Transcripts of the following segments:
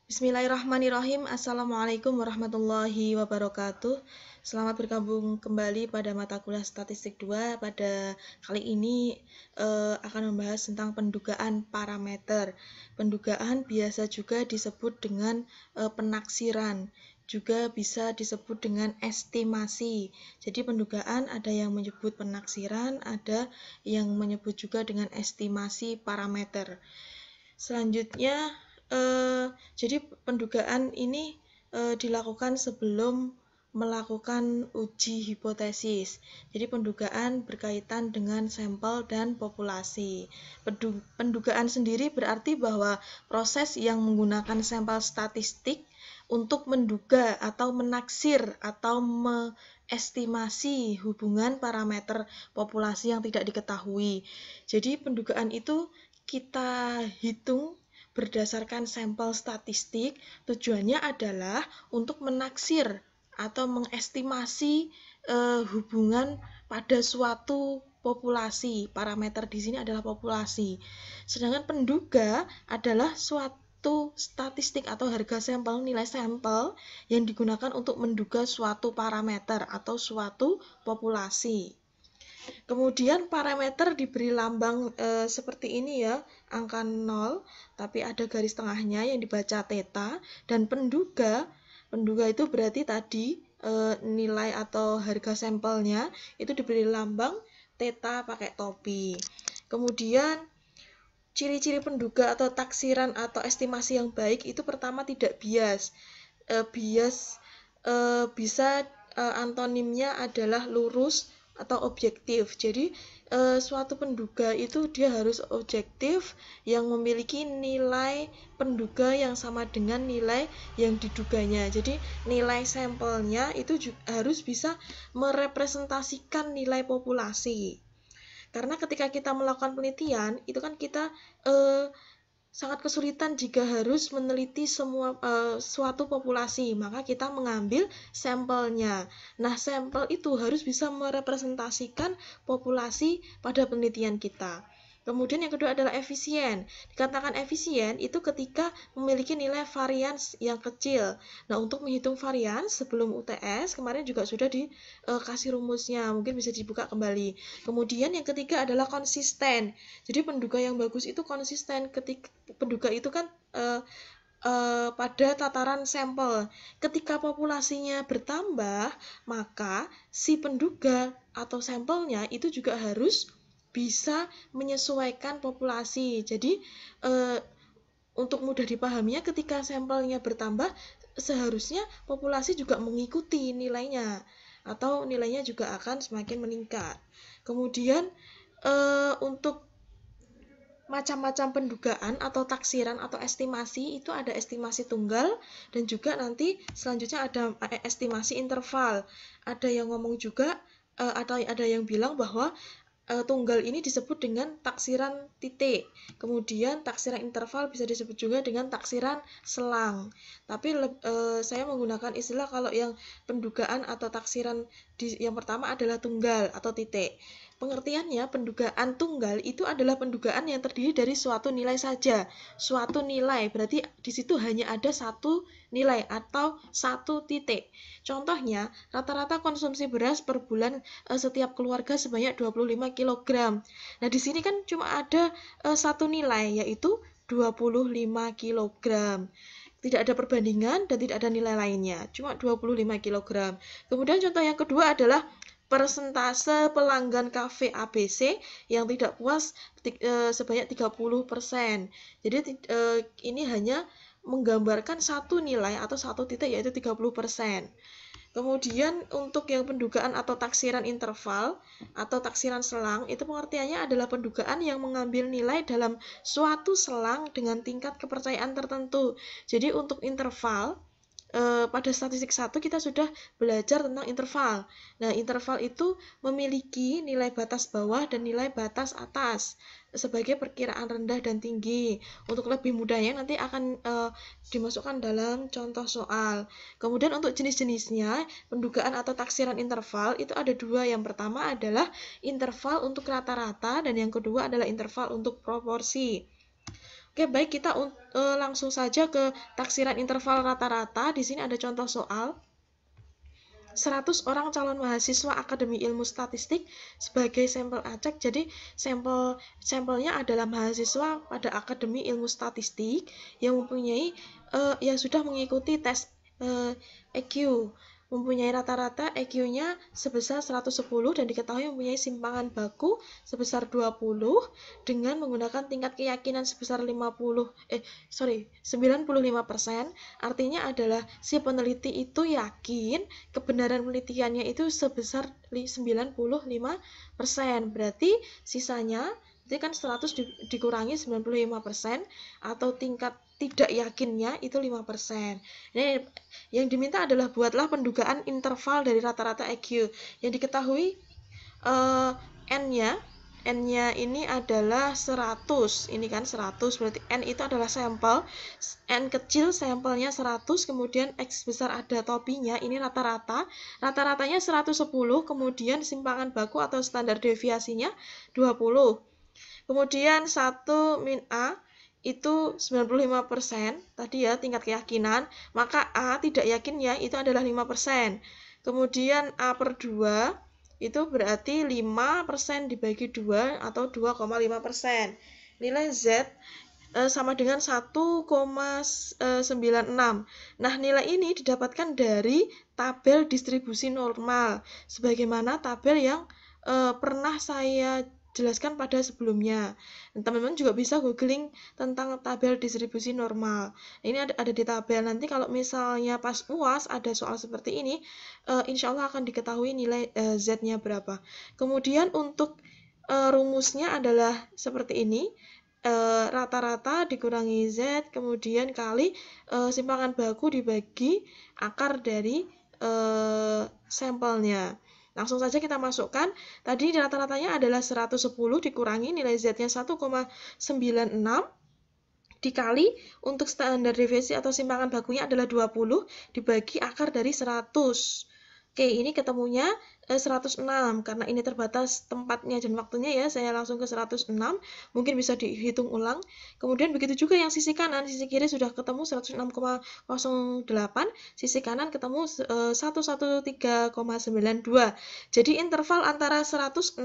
Bismillahirrahmanirrahim. Assalamualaikum warahmatullahi wabarakatuh. Selamat bergabung kembali pada mata kuliah Statistik 2. Pada kali ini akan membahas tentang pendugaan parameter. Pendugaan biasa juga disebut dengan penaksiran, juga bisa disebut dengan estimasi. Jadi pendugaan ada yang menyebut penaksiran, ada yang menyebut juga dengan estimasi parameter. Selanjutnya, jadi pendugaan ini dilakukan sebelum melakukan uji hipotesis. Jadi pendugaan berkaitan dengan sampel dan populasi. Pendugaan sendiri berarti bahwa proses yang menggunakan sampel statistik untuk menduga atau menaksir atau estimasi hubungan parameter populasi yang tidak diketahui. Jadi pendugaan itu kita hitung berdasarkan sampel statistik, tujuannya adalah untuk menaksir atau mengestimasi hubungan pada suatu populasi. Parameter di sini adalah populasi. Sedangkan penduga adalah suatu statistik atau harga sampel, nilai sampel yang digunakan untuk menduga suatu parameter atau suatu populasi. Kemudian parameter diberi lambang seperti ini ya, angka 0, tapi ada garis tengahnya yang dibaca theta, dan penduga itu berarti tadi nilai atau harga sampelnya itu diberi lambang theta pakai topi. Kemudian ciri-ciri penduga atau taksiran atau estimasi yang baik itu pertama tidak bias. Bias bisa antonimnya adalah lurus atau objektif. Jadi suatu penduga itu dia harus objektif yang memiliki nilai penduga yang sama dengan nilai yang diduganya. Jadi nilai sampelnya itu harus bisa merepresentasikan nilai populasi. Karena ketika kita melakukan penelitian, itu kan kita sangat kesulitan jika harus meneliti semua suatu populasi, maka kita mengambil sampelnya. Nah, sampel itu harus bisa merepresentasikan populasi pada penelitian kita. Kemudian yang kedua adalah efisien. Dikatakan efisien itu ketika memiliki nilai varians yang kecil. Nah, untuk menghitung varians sebelum UTS, kemarin juga sudah dikasih rumusnya, mungkin bisa dibuka kembali. Kemudian yang ketiga adalah konsisten. Jadi penduga yang bagus itu konsisten. Ketika penduga itu kan pada tataran sampel. Ketika populasinya bertambah, maka si penduga atau sampelnya itu juga harus bisa menyesuaikan populasi. Jadi untuk mudah dipahaminya, ketika sampelnya bertambah, seharusnya populasi juga mengikuti nilainya, atau nilainya juga akan semakin meningkat. Kemudian untuk macam-macam pendugaan atau taksiran atau estimasi itu ada estimasi tunggal dan juga nanti selanjutnya ada estimasi interval. Ada yang ngomong juga atau ada yang bilang bahwa tunggal ini disebut dengan taksiran titik. Kemudian taksiran interval bisa disebut juga dengan taksiran selang. Tapi saya menggunakan istilah kalau yang pendugaan atau taksiran yang pertama adalah tunggal atau titik. Pengertiannya, pendugaan tunggal itu adalah pendugaan yang terdiri dari suatu nilai saja. Suatu nilai, berarti di situ hanya ada satu nilai atau satu titik. Contohnya, rata-rata konsumsi beras per bulan setiap keluarga sebanyak 25 kg. Nah, di sini kan cuma ada satu nilai, yaitu 25 kg. Tidak ada perbandingan dan tidak ada nilai lainnya, cuma 25 kg. Kemudian contoh yang kedua adalah persentase pelanggan kafe ABC yang tidak puas sebanyak 30%. Jadi ini hanya menggambarkan satu nilai atau satu titik, yaitu 30%. Kemudian untuk yang pendugaan atau taksiran interval atau taksiran selang, itu pengertiannya adalah pendugaan yang mengambil nilai dalam suatu selang dengan tingkat kepercayaan tertentu. Jadi untuk interval, pada statistik 1 kita sudah belajar tentang interval. Nah, interval itu memiliki nilai batas bawah dan nilai batas atas sebagai perkiraan rendah dan tinggi. Untuk lebih mudahnya nanti akan dimasukkan dalam contoh soal. Kemudian untuk jenis-jenisnya, pendugaan atau taksiran interval itu ada dua. Yang pertama adalah interval untuk rata-rata dan yang kedua adalah interval untuk proporsi. Oke, baik, kita langsung saja ke taksiran interval rata-rata. Di sini ada contoh soal. 100 orang calon mahasiswa Akademi Ilmu Statistik sebagai sampel acak. Jadi sampelnya adalah mahasiswa pada Akademi Ilmu Statistik yang mempunyai yang sudah mengikuti tes EQ, mempunyai rata-rata EQ-nya sebesar 110 dan diketahui mempunyai simpangan baku sebesar 20 dengan menggunakan tingkat keyakinan sebesar 95%. Artinya adalah si peneliti itu yakin kebenaran penelitiannya itu sebesar 95%. Berarti sisanya itu kan 100 dikurangi 95% atau tingkat tidak yakinnya itu 5%. Ini yang diminta adalah buatlah pendugaan interval dari rata-rata EQ. Yang diketahui N-nya ini adalah 100. Ini kan 100, berarti N itu adalah sampel. N kecil sampelnya 100, kemudian X besar ada topinya, ini rata-rata. Rata-ratanya 110, kemudian simpangan baku atau standar deviasinya 20. Kemudian 1 min A itu 95%, tadi ya tingkat keyakinan, maka A tidak yakinnya itu adalah 5%. Kemudian A per 2 itu berarti 5% dibagi 2 atau 2,5%. Nilai Z sama dengan 1,96. Nah, nilai ini didapatkan dari tabel distribusi normal, sebagaimana tabel yang pernah saya jelaskan pada sebelumnya. Teman-teman juga bisa googling tentang tabel distribusi normal. Ini ada di tabel. Nanti kalau misalnya pas UAS ada soal seperti ini, insya Allah akan diketahui nilai Z-nya berapa. Kemudian untuk rumusnya adalah seperti ini. Rata-rata dikurangi Z, kemudian kali simpangan baku dibagi akar dari sampelnya. Langsung saja kita masukkan. Tadi rata-ratanya adalah 110 dikurangi nilai Z-nya 1,96 dikali untuk standar deviasi atau simpangan bakunya adalah 20 dibagi akar dari 100. Oke, ini ketemunya 106 karena ini terbatas tempatnya dan waktunya ya, saya langsung ke 106, mungkin bisa dihitung ulang. Kemudian begitu juga yang sisi kanan, sisi kiri sudah ketemu 106,08, sisi kanan ketemu 113,92. Jadi interval antara 106,08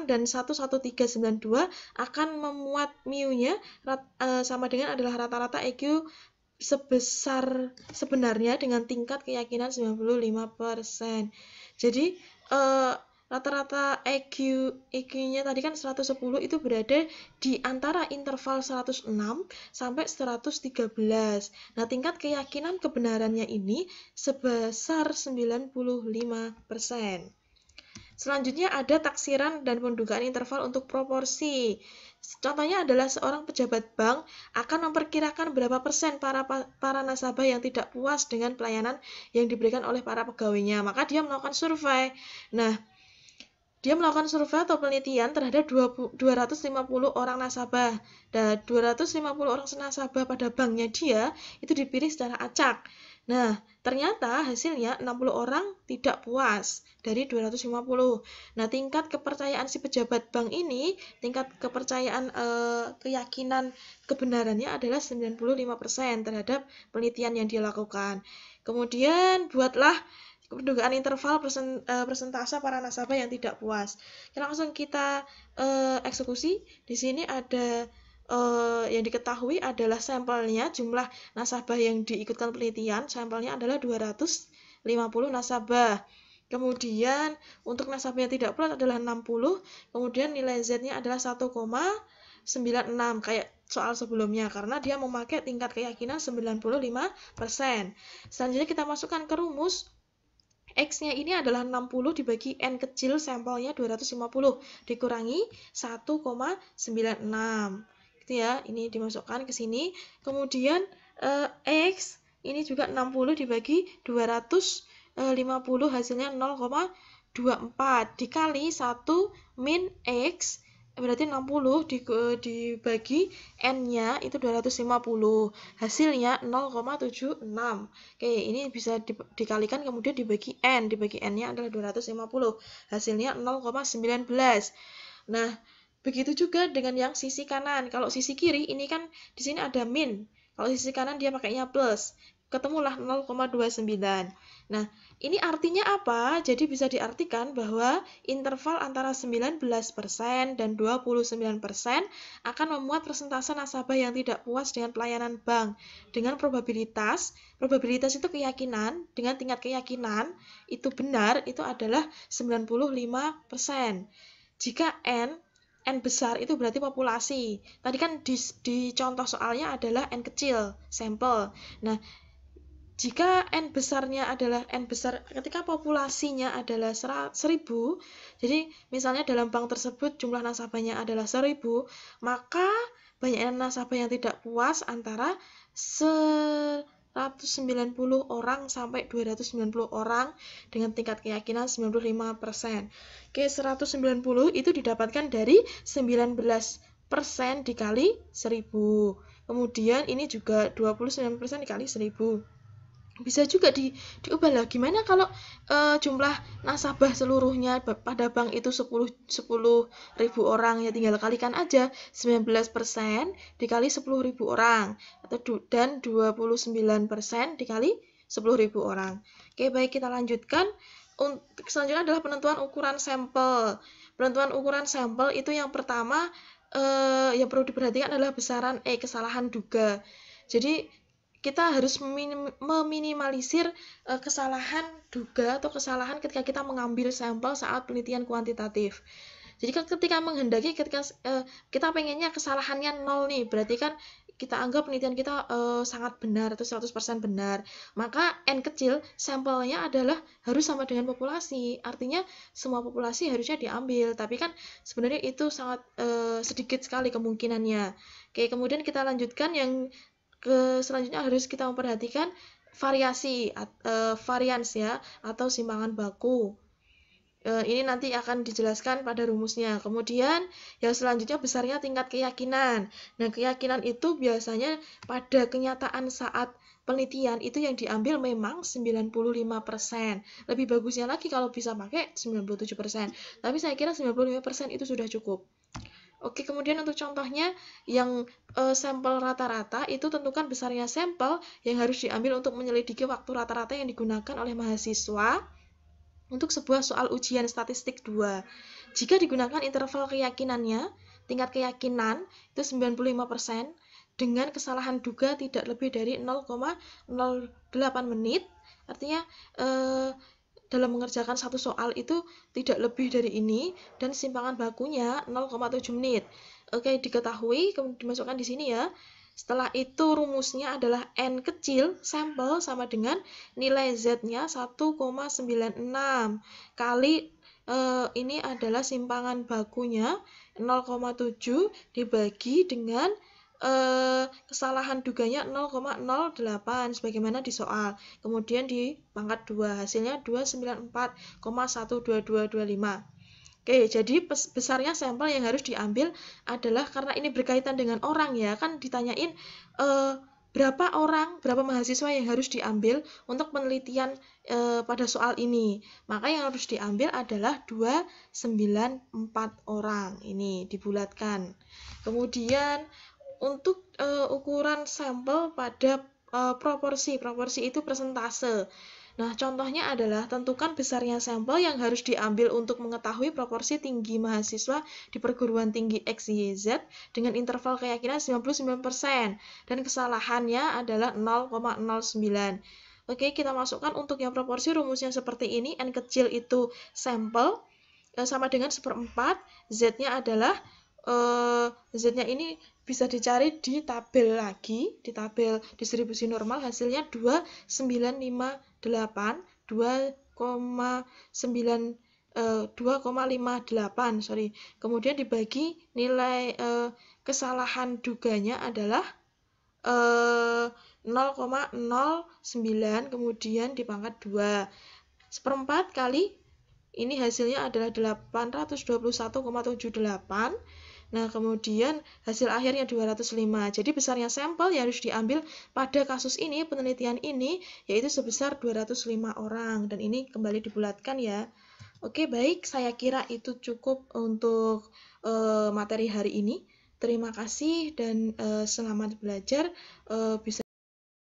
dan 11392 akan memuat mu-nya sama dengan adalah rata-rata EQ sebesar sebenarnya dengan tingkat keyakinan 95%. Jadi rata-rata EQ-nya tadi kan 110 itu berada di antara interval 106 sampai 113. Nah, tingkat keyakinan kebenarannya ini sebesar 95%. Selanjutnya ada taksiran dan pendugaan interval untuk proporsi. Contohnya adalah seorang pejabat bank akan memperkirakan berapa persen para nasabah yang tidak puas dengan pelayanan yang diberikan oleh para pegawainya. Maka dia melakukan survei. Nah, dia melakukan survei atau penelitian terhadap 250 orang nasabah. Dan 250 orang nasabah pada banknya dia itu dipilih secara acak. Nah, ternyata hasilnya 60 orang tidak puas dari 250. Nah, tingkat kepercayaan si pejabat bank ini, tingkat kepercayaan keyakinan kebenarannya adalah 95% terhadap penelitian yang dia lakukan. Kemudian buatlah pendugaan interval persentase para nasabah yang tidak puas. Langsung kita eksekusi. Di sini ada yang diketahui adalah sampelnya, jumlah nasabah yang diikutkan penelitian, sampelnya adalah 250 nasabah. Kemudian untuk nasabah yang tidak puas adalah 60, kemudian nilai Z-nya adalah 1,96 kayak soal sebelumnya karena dia memakai tingkat keyakinan 95%. Selanjutnya kita masukkan ke rumus. X-nya ini adalah 60 dibagi N kecil sampelnya 250 dikurangi 1,96. Gitu ya, ini dimasukkan ke sini. Kemudian X ini juga 60 dibagi 250 hasilnya 0,24 dikali 1 min X berarti 60 dibagi N-nya itu 250 hasilnya 0,76. Oke, ini bisa dikalikan kemudian dibagi N-nya adalah 250 hasilnya 0,19. Nah, Begitu juga dengan yang sisi kanan. Kalau sisi kiri ini kan di sini ada min. Kalau sisi kanan dia pakainya plus. Ketemulah 0,29. Nah, ini artinya apa? Jadi bisa diartikan bahwa interval antara 19% dan 29% akan memuat persentase nasabah yang tidak puas dengan pelayanan bank dengan probabilitas itu keyakinan, dengan tingkat keyakinan itu benar, itu adalah 95%. Jika N besar itu berarti populasi. Tadi kan di contoh soalnya adalah N kecil, sampel. Nah, jika N besarnya adalah N besar ketika populasinya adalah 1000, jadi misalnya dalam bank tersebut jumlah nasabahnya adalah 1000, maka banyak nasabah yang tidak puas antara 190 orang sampai 290 orang dengan tingkat keyakinan 95%. Oke, 190 itu didapatkan dari 19% dikali 1000. Kemudian ini juga 29% dikali 1000. Bisa juga diubah lah. Gimana kalau jumlah nasabah seluruhnya pada bank itu 10.000 orang, ya tinggal kalikan aja 19% dikali 10.000 orang dan 29% dikali 10.000 orang. Oke, baik, kita lanjutkan. Selanjutnya adalah penentuan ukuran sampel. Penentuan ukuran sampel itu yang pertama yang perlu diperhatikan adalah besaran kesalahan duga. Jadi kita harus meminimalisir kesalahan duga atau kesalahan ketika kita mengambil sampel saat penelitian kuantitatif. Jadi ketika menghendaki, ketika kita pengennya kesalahannya 0 nih, berarti kan kita anggap penelitian kita sangat benar atau 100% benar. Maka N kecil sampelnya adalah harus sama dengan populasi. Artinya semua populasi harusnya diambil, tapi kan sebenarnya itu sangat sedikit sekali kemungkinannya. Oke, kemudian kita lanjutkan yang selanjutnya harus kita memperhatikan variasi varians ya atau simpangan baku. Ini nanti akan dijelaskan pada rumusnya. Kemudian yang selanjutnya besarnya tingkat keyakinan. Nah, keyakinan itu biasanya pada kenyataan saat penelitian itu yang diambil memang 95%. Lebih bagusnya lagi kalau bisa pakai 97%. Tapi saya kira 95% itu sudah cukup. Oke, kemudian untuk contohnya yang sampel rata-rata itu tentukan besarnya sampel yang harus diambil untuk menyelidiki waktu rata-rata yang digunakan oleh mahasiswa untuk sebuah soal ujian statistik 2. Jika digunakan interval keyakinannya, tingkat keyakinan itu 95% dengan kesalahan duga tidak lebih dari 0,08 menit, artinya dalam mengerjakan satu soal itu tidak lebih dari ini dan simpangan bakunya 0,7 menit. Oke, diketahui, kemudian dimasukkan di sini ya. Setelah itu rumusnya adalah N kecil sampel sama dengan nilai Z-nya 1,96 kali ini adalah simpangan bakunya 0,7 dibagi dengan kesalahan duganya 0,08 sebagaimana di soal. Kemudian di pangkat 2 hasilnya 294,12225. Oke, jadi besarnya sampel yang harus diambil adalah karena ini berkaitan dengan orang ya, kan ditanyain berapa mahasiswa yang harus diambil untuk penelitian pada soal ini. Maka yang harus diambil adalah 294 orang. Ini dibulatkan. Kemudian untuk ukuran sampel pada proporsi itu persentase. Nah, contohnya adalah tentukan besarnya sampel yang harus diambil untuk mengetahui proporsi tinggi mahasiswa di perguruan tinggi X, Y, Z dengan interval keyakinan 99% dan kesalahannya adalah 0,09. Oke, kita masukkan untuk yang proporsi rumusnya seperti ini. N kecil itu sampel sama dengan 1/4, Z-nya adalah Z-nya ini bisa dicari di tabel lagi, di tabel distribusi normal hasilnya 2,58 kemudian dibagi nilai kesalahan duganya adalah 0,09 kemudian dipangkat 2 1/4 kali ini hasilnya adalah 821,78. Nah, kemudian hasil akhirnya 205. Jadi besarnya sampel yang harus diambil pada kasus ini, penelitian ini, yaitu sebesar 205 orang. Dan ini kembali dibulatkan ya. Oke, baik, saya kira itu cukup untuk materi hari ini. Terima kasih dan selamat belajar. Bisa